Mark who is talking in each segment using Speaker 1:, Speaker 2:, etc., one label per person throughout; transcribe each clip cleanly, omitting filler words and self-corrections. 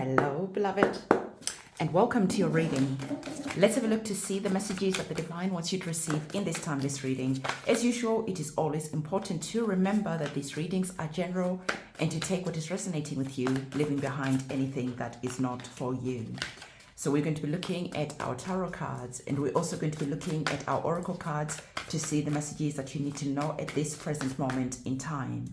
Speaker 1: Hello, beloved, and welcome to your reading. Let's have a look to see the messages that the Divine wants you to receive in this timeless reading. As usual, it is always important to remember that these readings are general and to take what is resonating with you, leaving behind anything that is not for you. So we're going to be looking at our tarot cards, and we're also going to be looking at our oracle cards to see the messages that you need to know at this present moment in time.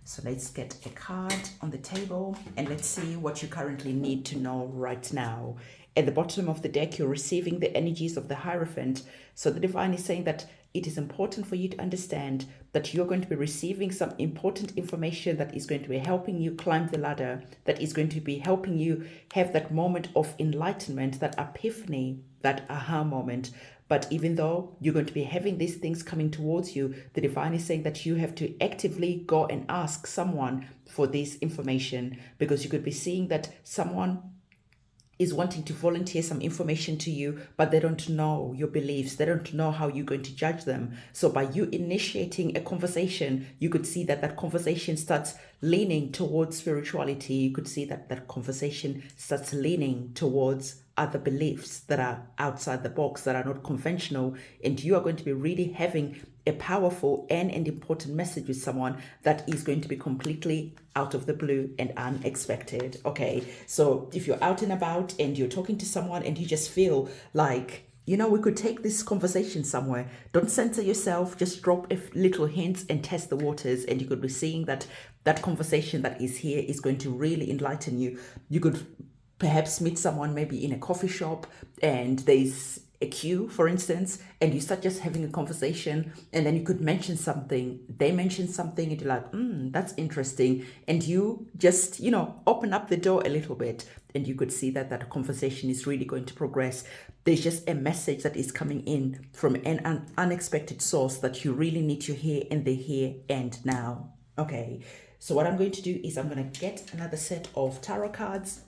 Speaker 1: So let's get a card on the table and let's see what you currently need to know right now. At the bottom of the deck, you're receiving the energies of the Hierophant. So the Divine is saying that it is important for you to understand that you're going to be receiving some important information that is going to be helping you climb the ladder, that is going to be helping you have that moment of enlightenment, that epiphany, that aha moment. But even though you're going to be having these things coming towards you, the Divine is saying that you have to actively go and ask someone for this information, because you could be seeing that someone is wanting to volunteer some information to you, but they don't know your beliefs. They don't know how you're going to judge them. So by you initiating a conversation, you could see that that conversation starts leaning towards spirituality. You could see that that conversation starts leaning towards other beliefs that are outside the box, that are not conventional. And you are going to be really having a powerful and important message with someone that is going to be completely out of the blue and unexpected. Okay, so if you're out and about and you're talking to someone and you just feel like, you know, we could take this conversation somewhere, don't censor yourself, just drop a little hints and test the waters, and you could be seeing that that conversation that is here is going to really enlighten you. You could perhaps meet someone maybe in a coffee shop and there's a queue, for instance, and you start just having a conversation, and then you could mention something, they mention something, and you're like, that's interesting. And you just, you know, open up the door a little bit, and you could see that that conversation is really going to progress. There's just a message that is coming in from an unexpected source that you really need to hear in the here and now. Okay, so what I'm going to do is I'm going to get another set of tarot cards,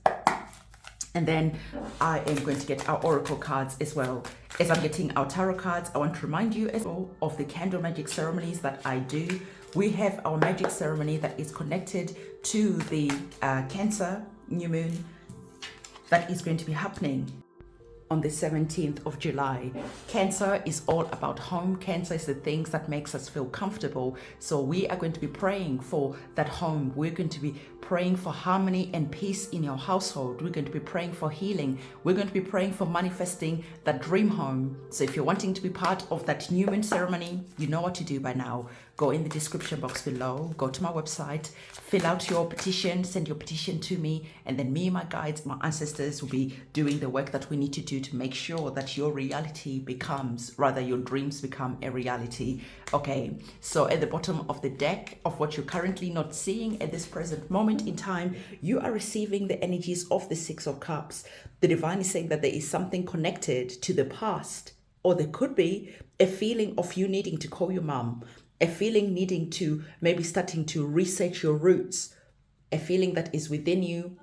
Speaker 1: and then I am going to get our oracle cards as well. As I'm getting our tarot cards, I want to remind you as well of the candle magic ceremonies that I do. We have our magic ceremony that is connected to the Cancer new moon that is going to be happening on the 17th of July. Cancer is all about home. Cancer is the things that makes us feel comfortable. So we are going to be praying for that home. We're going to be praying for harmony and peace in your household. We're going to be praying for healing. We're going to be praying for manifesting that dream home. So if you're wanting to be part of that new moon ceremony, you know what to do by now. Go in the description box below, go to my website, fill out your petition, send your petition to me, and then me, my guides, my ancestors will be doing the work that we need to do to make sure that your reality becomes, rather your dreams become a reality. Okay, so at the bottom of the deck of what you're currently not seeing at this present moment in time, you are receiving the energies of the Six of Cups. The Divine is saying that there is something connected to the past, or there could be a feeling of you needing to call your mom, a feeling needing to maybe starting to reset your roots, a feeling that is within you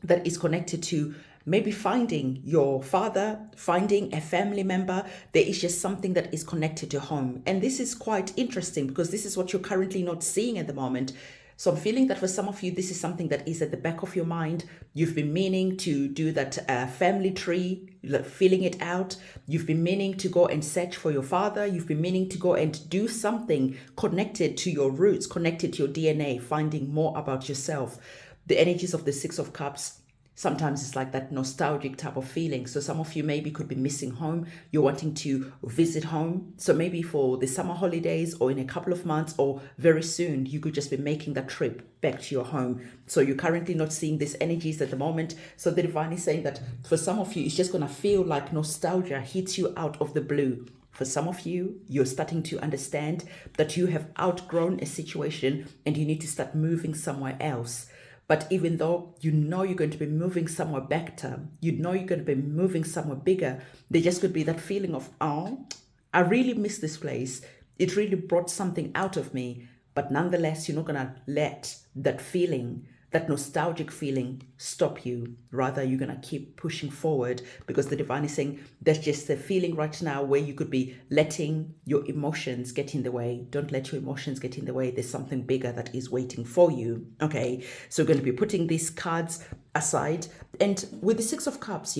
Speaker 1: that is connected to maybe finding your father, finding a family member. There is just something that is connected to home. And this is quite interesting because this is what you're currently not seeing at the moment. So I'm feeling that for some of you, this is something that is at the back of your mind. You've been meaning to do that family tree, filling it out. You've been meaning to go and search for your father. You've been meaning to go and do something connected to your roots, connected to your DNA, finding more about yourself. The energies of the Six of Cups, sometimes it's like that nostalgic type of feeling. So some of you maybe could be missing home. You're wanting to visit home. So maybe for the summer holidays or in a couple of months or very soon, you could just be making that trip back to your home. So you're currently not seeing these energies at the moment. So the Divine is saying that for some of you, it's just going to feel like nostalgia hits you out of the blue. For some of you, you're starting to understand that you have outgrown a situation and you need to start moving somewhere else. But even though you know you're going to be moving somewhere better, you know you're going to be moving somewhere bigger, there just could be that feeling of, oh, I really miss this place. It really brought something out of me. But nonetheless, you're not going to let that feeling that nostalgic feeling stop you. Rather, you're going to keep pushing forward, because the divine is saying there's just a feeling right now where you could be letting your emotions get in the way. Don't let your emotions get in the way. There's something bigger that is waiting for you. Okay, so we're going to be putting these cards aside. And with the Six of Cups,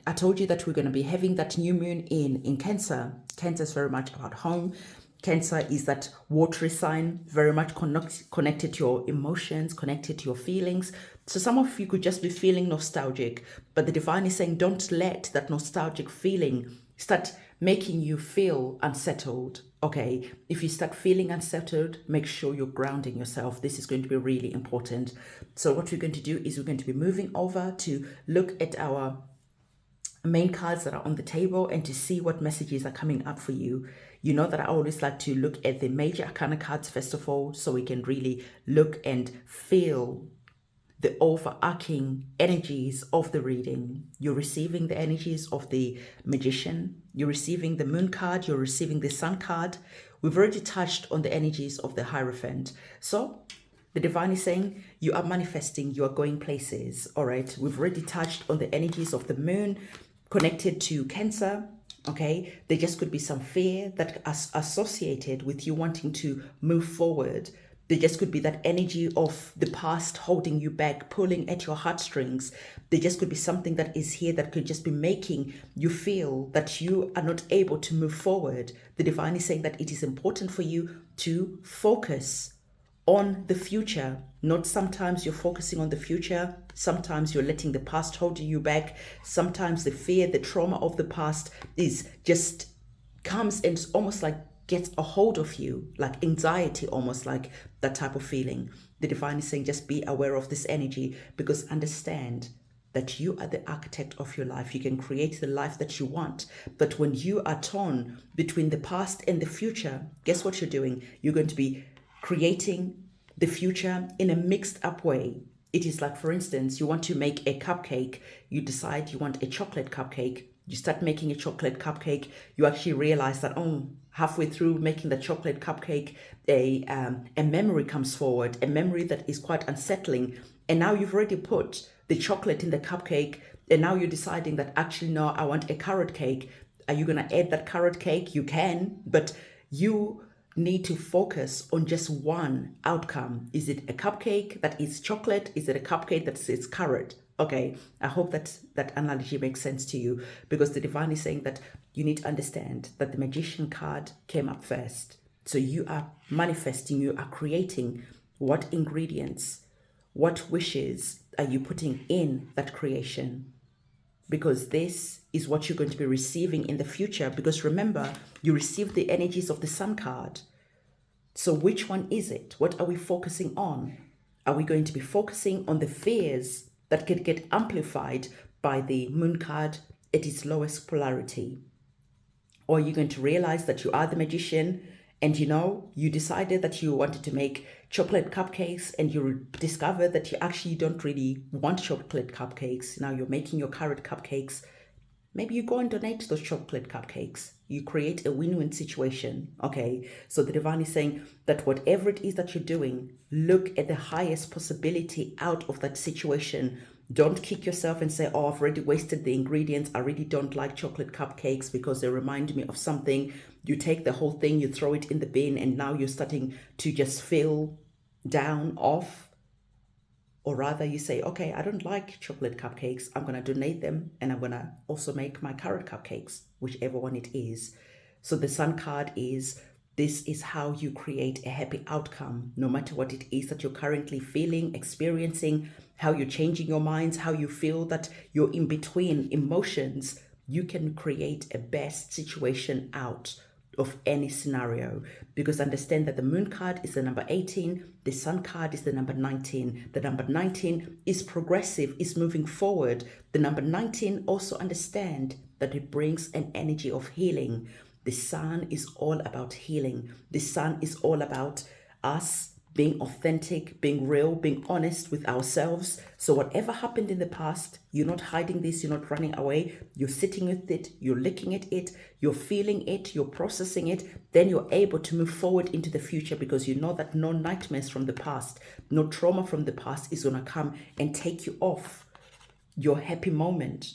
Speaker 1: I told you that we're going to be having that new moon in Cancer. Cancer is very much about home. Cancer is that watery sign, very much connected to your emotions, connected to your feelings. So some of you could just be feeling nostalgic, but the divine is saying don't let that nostalgic feeling start making you feel unsettled. Okay, if you start feeling unsettled, make sure you're grounding yourself. This is going to be really important. So what we're going to do is we're going to be moving over to look at our main cards that are on the table and to see what messages are coming up for you. You know that I always like to look at the major arcana cards first of all, so we can really look and feel the overarching energies of the reading. You're receiving the energies of the Magician, you're receiving the Moon card, you're receiving the Sun card. We've already touched on the energies of the Hierophant. So the divine is saying you are manifesting, you are going places. All right, we've already touched on the energies of the Moon connected to Cancer. Okay, there just could be some fear that is associated with you wanting to move forward. There just could be that energy of the past holding you back, pulling at your heartstrings. There just could be something that is here that could just be making you feel that you are not able to move forward. The divine is saying that it is important for you to focus on the future. Not sometimes you're focusing on the future, sometimes you're letting the past hold you back. Sometimes the fear, the trauma of the past is just comes and almost like gets a hold of you, like anxiety, almost like that type of feeling. The divine is saying just be aware of this energy, because understand that you are the architect of your life. You can create the life that you want. But when you are torn between the past and the future, guess what you're doing? You're going to be creating the future in a mixed up way. It is like, for instance, you want to make a cupcake. You decide you want a chocolate cupcake. You start making a chocolate cupcake. You actually realize that, halfway through making the chocolate cupcake, a memory comes forward, a memory that is quite unsettling. And now you've already put the chocolate in the cupcake. And now you're deciding that actually, no, I want a carrot cake. Are you going to add that carrot cake? You can, but you need to focus on just one outcome. Is it a cupcake that is chocolate? Is it a cupcake that is carrot? Okay, I hope that analogy makes sense to you, because the divine is saying that you need to understand that the Magician card came up first. So you are manifesting, you are creating. What ingredients, what wishes are you putting in that creation? Because this is what you're going to be receiving in the future. Because remember, you received the energies of the Sun card. So which one is it? What are we focusing on? Are we going to be focusing on the fears that could get amplified by the Moon card at its lowest polarity? Or are you going to realize that you are the Magician and you decided that you wanted to make chocolate cupcakes, and you discover that you actually don't really want chocolate cupcakes. Now you're making your carrot cupcakes. Maybe you go and donate those chocolate cupcakes. You create a win-win situation. Okay, so the divine is saying that whatever it is that you're doing, look at the highest possibility out of that situation. Don't kick yourself and say, I've already wasted the ingredients. I really don't like chocolate cupcakes because they remind me of something. You take the whole thing, you throw it in the bin, and now you're starting to just feel down, off. Or rather you say, okay, I don't like chocolate cupcakes. I'm going to donate them, and I'm going to also make my carrot cupcakes, whichever one it is. So the Sun card is, this is how you create a happy outcome, no matter what it is that you're currently feeling, experiencing, how you're changing your minds, how you feel that you're in between emotions. You can create a best situation out of any scenario, because understand that the Moon card is the number 18, the Sun card is the number 19. The number 19 is progressive, is moving forward. The number 19 also understand that it brings an energy of healing. The Sun is all about healing. The Sun is all about us being authentic, being real, being honest with ourselves. So whatever happened in the past, you're not hiding this, you're not running away, you're sitting with it, you're looking at it, you're feeling it, you're processing it, then you're able to move forward into the future because you know that no nightmares from the past, no trauma from the past is going to come and take you off your happy moment.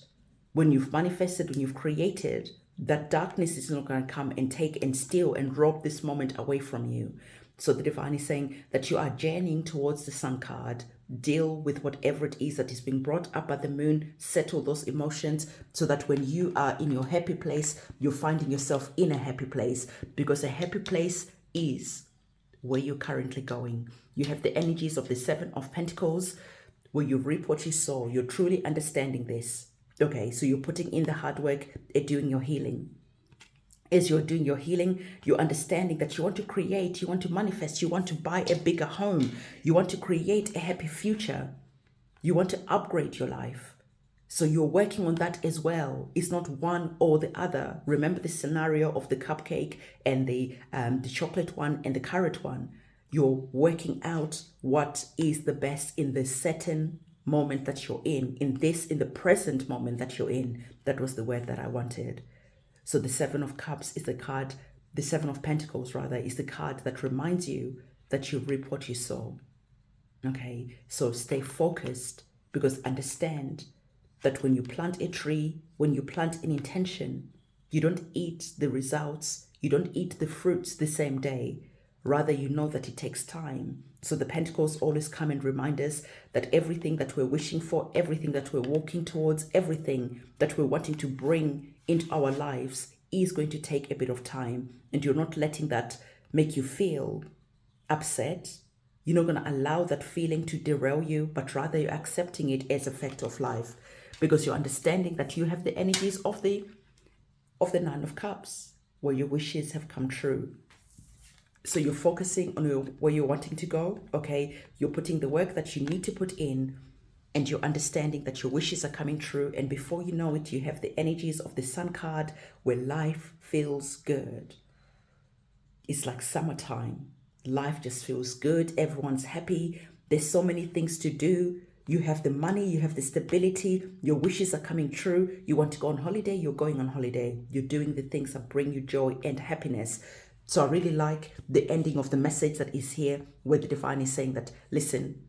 Speaker 1: When you've manifested, when you've created, that darkness is not going to come and take and steal and rob this moment away from you. So the divine is saying that you are journeying towards the sun card. Deal with whatever it is that is being brought up by the moon. Settle those emotions so that when you are in your happy place, you're finding yourself in a happy place, because a happy place is where you're currently going. You have the energies of the Seven of Pentacles, where you reap what you sow. You're truly understanding this. Okay, so you're putting in the hard work at doing your healing. As you're doing your healing, you're understanding that you want to create, you want to manifest, you want to buy a bigger home, you want to create a happy future, you want to upgrade your life. So you're working on that as well. It's not one or the other. Remember the scenario of the cupcake and the chocolate one and the carrot one. You're working out what is the best in the certain moment that you're in the present moment that you're in. That was the word that I wanted. So the Seven of Cups is the card, the Seven of Pentacles rather, is the card that reminds you that you reap what you sow. Okay, so stay focused, because understand that when you plant a tree, when you plant an intention, you don't eat the results, you don't eat the fruits the same day. Rather, you know that it takes time. So the Pentacles always come and remind us that everything that we're wishing for, everything that we're walking towards, everything that we're wanting to bring into our lives is going to take a bit of time. And you're not letting that make you feel upset. You're not going to allow that feeling to derail you, but rather you're accepting it as a fact of life, because you're understanding that you have the energies of the Nine of Cups, where your wishes have come true. So you're focusing on where you're wanting to go, okay? You're putting the work that you need to put in, and you're understanding that your wishes are coming true. And before you know it, you have the energies of the Sun card, where life feels good. It's like summertime. Life just feels good. Everyone's happy. There's so many things to do. You have the money, you have the stability, your wishes are coming true. You want to go on holiday, you're going on holiday. You're doing the things that bring you joy and happiness. So I really like the ending of the message that is here, where the divine is saying that, listen,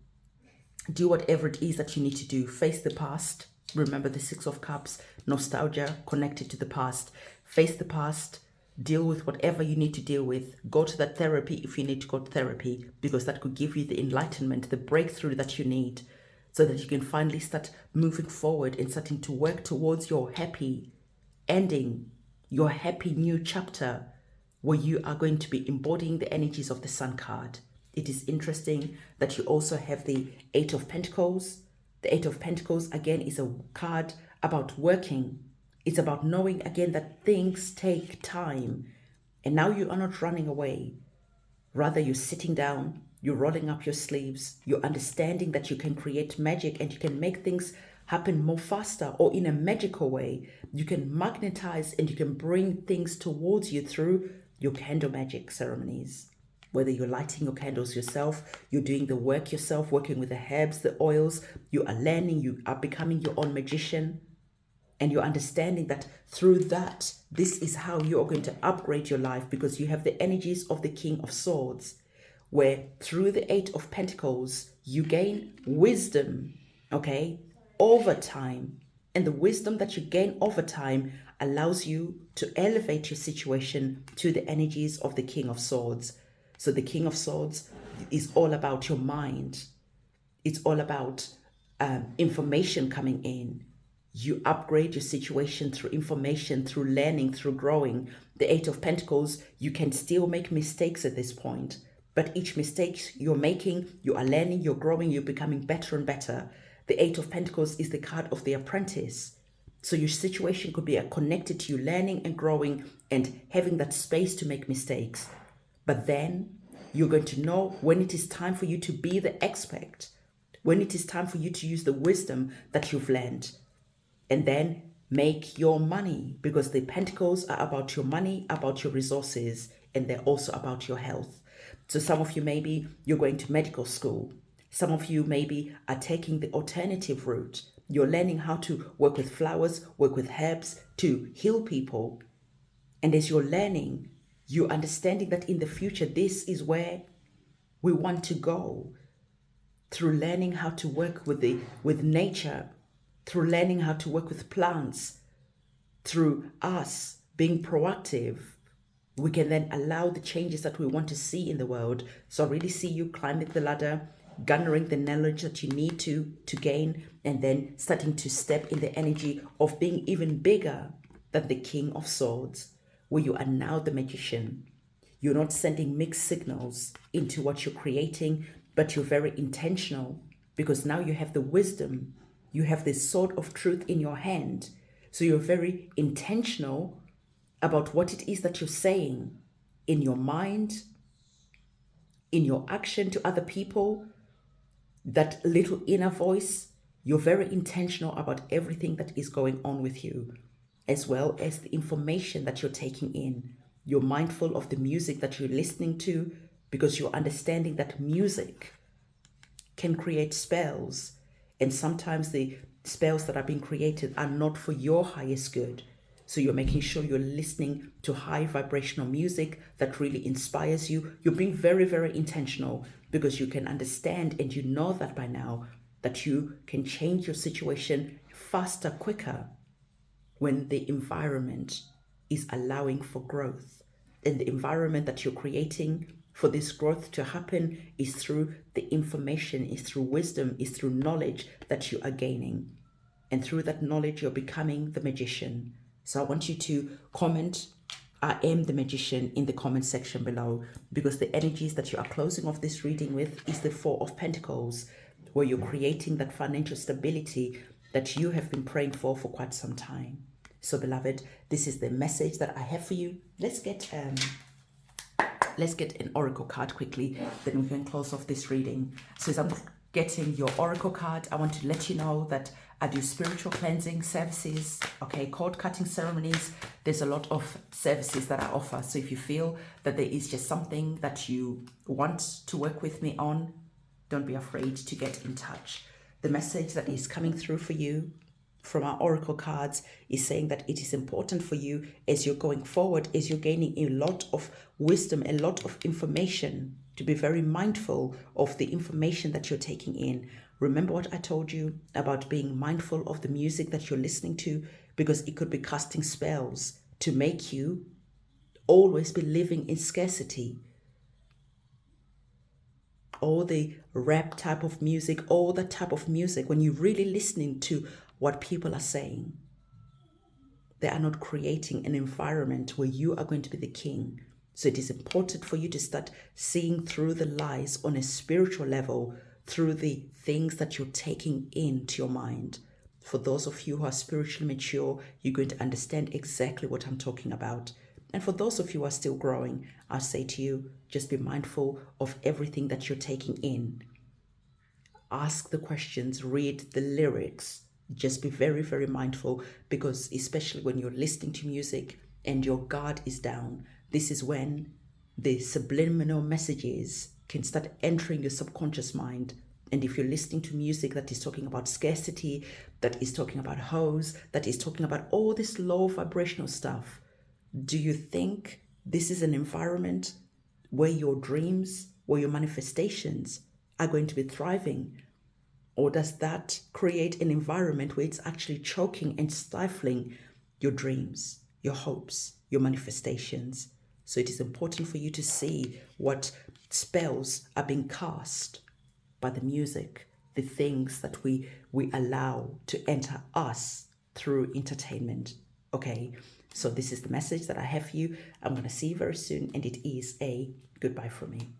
Speaker 1: do whatever it is that you need to do. Face the past. Remember the Six of Cups, nostalgia connected to the past. Face the past. Deal with whatever you need to deal with. Go to that therapy if you need to go to therapy, because that could give you the enlightenment, the breakthrough that you need, so that you can finally start moving forward and starting to work towards your happy ending, your happy new chapter, where you are going to be embodying the energies of the Sun card. It is interesting that you also have the Eight of Pentacles. The Eight of Pentacles, again, is a card about working. It's about knowing, again, that things take time. And now you are not running away. Rather, you're sitting down, you're rolling up your sleeves, you're understanding that you can create magic and you can make things happen more faster or in a magical way. You can magnetize and you can bring things towards you through your candle magic ceremonies. Whether you're lighting your candles yourself, you're doing the work yourself, working with the herbs, the oils, you are learning, you are becoming your own magician. And you're understanding that through that, this is how you are going to upgrade your life, because you have the energies of the King of Swords, where through the Eight of Pentacles, you gain wisdom, okay, over time. And the wisdom that you gain over time allows you to elevate your situation to the energies of the King of Swords. So the King of Swords is all about your mind. It's all about information coming in. You upgrade your situation through information, through learning, through growing. The Eight of Pentacles, you can still make mistakes at this point, but each mistake you're making, you are learning, you're growing, you're becoming better and better. The Eight of Pentacles is the card of the apprentice. So your situation could be connected to you learning and growing and having that space to make mistakes. But then you're going to know when it is time for you to be the expert, when it is time for you to use the wisdom that you've learned. And then make your money, because the Pentacles are about your money, about your resources, and they're also about your health. So some of you, maybe you're going to medical school. Some of you maybe are taking the alternative route. You're learning how to work with flowers, work with herbs to heal people. And as you're learning, you're understanding that in the future, this is where we want to go. Through learning how to work with nature, through learning how to work with plants, through us being proactive, we can then allow the changes that we want to see in the world. So I really see you climbing the ladder, garnering the knowledge that you need to gain, and then starting to step in the energy of being even bigger than the King of Swords, where you are now the magician. You're not sending mixed signals into what you're creating, but you're very intentional, because now you have the wisdom, you have this sword of truth in your hand. So you're very intentional about what it is that you're saying in your mind, in your action to other people, that little inner voice. You're very intentional about everything that is going on with you, as well as the information that you're taking in. You're mindful of the music that you're listening to, because you're understanding that music can create spells. And sometimes the spells that are being created are not for your highest good. So you're making sure you're listening to high vibrational music that really inspires you. You're being very, very intentional, because you can understand, and you know that by now, that you can change your situation faster, quicker, when the environment is allowing for growth. And the environment that you're creating for this growth to happen is through the information, is through wisdom, is through knowledge that you are gaining. And through that knowledge, you're becoming the magician. So I want you to comment, I am the magician, in the comment section below, because the energies that you are closing off this reading with is the Four of Pentacles, where you're creating that financial stability that you have been praying for quite some time. So beloved, this is the message that I have for you. Let's get an oracle card quickly, then we can close off this reading. So as I'm getting your oracle card, I want to let you know that I do spiritual cleansing services, okay, cord cutting ceremonies. There's a lot of services that I offer. So if you feel that there is just something that you want to work with me on, don't be afraid to get in touch. The message that is coming through for you from our oracle cards is saying that it is important for you, as you're going forward, as you're gaining a lot of wisdom, a lot of information, to be very mindful of the information that you're taking in. Remember what I told you about being mindful of the music that you're listening to, because it could be casting spells to make you always be living in scarcity. All the rap type of music, all that type of music, when you're really listening to what people are saying, they are not creating an environment where you are going to be the king. So it is important for you to start seeing through the lies on a spiritual level, through the things that you're taking into your mind. For those of you who are spiritually mature, you're going to understand exactly what I'm talking about. And for those of you who are still growing, I say to you, just be mindful of everything that you're taking in. Ask the questions, read the lyrics. Just be very, very mindful, because especially when you're listening to music and your guard is down, this is when the subliminal messages can start entering your subconscious mind. And if you're listening to music that is talking about scarcity, that is talking about hoes, that is talking about all this low vibrational stuff, do you think this is an environment where your dreams, where your manifestations are going to be thriving? Or does that create an environment where it's actually choking and stifling your dreams, your hopes, your manifestations? So it is important for you to see what spells are being cast by the music, the things that we allow to enter us through entertainment. Okay, so this is the message that I have for you. I'm going to see you very soon, and it is a goodbye from me.